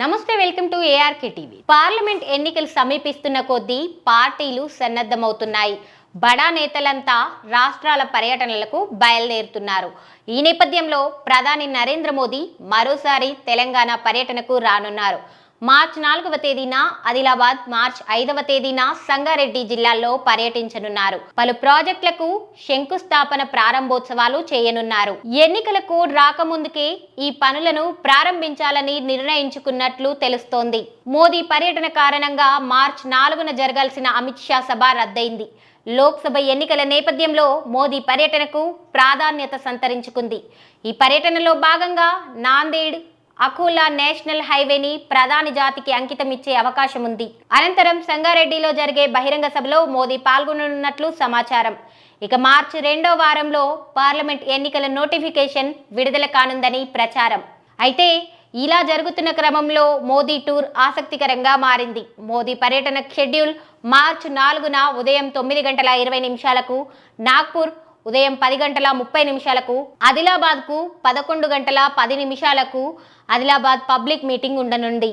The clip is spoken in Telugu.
నమస్తే, welcome to ARK TV. Parliament ఎన్నికలు సమీపిస్తున్న కొద్దీ పార్టీలు సన్నద్ధమవుతున్నాయి. బడా నేతలంతా రాష్ట్రాల పర్యటనలకు బయలుదేరుతున్నారు. ఈ నేపథ్యంలో ప్రధాని నరేంద్ర మోదీ మరోసారి తెలంగాణ పర్యటనకు రానున్నారు. మార్చి 4వ తేదీన ఆదిలాబాద్, మార్చి 5వ తేదీన సంగారెడ్డి జిల్లాల్లో పర్యటించనున్నారు. పలు ప్రాజెక్టులకు శంకుస్థాపన, ప్రారంభోత్సవాలు చేయనున్నారు. ఎన్నికలకు రాకముందుకే ఈ పనులను ప్రారంభించాలని నిర్ణయించుకున్నట్లు తెలుస్తోంది. మోదీ పర్యటన కారణంగా మార్చి 4న జరగాల్సిన అమిత్ షా సభ రద్దయింది. లోక్సభ ఎన్నికల నేపథ్యంలో మోదీ పర్యటనకు ప్రాధాన్యత సంతరించుకుంది. ఈ పర్యటనలో భాగంగా నాందేడ్ అకోలా నేషనల్ హైవేని ప్రధాని జాతికి అంకితం ఇచ్చే అవకాశం ఉంది. అనంతరం సంగారెడ్డిలో జరిగే బహిరంగ సభలో మోదీ పాల్గొననున్నట్లు సమాచారం. ఇక మార్చి 2వ వారంలో పార్లమెంట్ ఎన్నికల నోటిఫికేషన్ విడుదల కానుందని ప్రచారం. అయితే ఇలా జరుగుతున్న క్రమంలో మోదీ టూర్ ఆసక్తికరంగా మారింది. మోదీ పర్యటన షెడ్యూల్ మార్చి 4న ఉదయం 9:20 నాగ్పూర్, ఉదయం 10:30 ఆదిలాబాద్కు 11:10 ఆదిలాబాద్ పబ్లిక్ మీటింగ్ ఉండనుంది.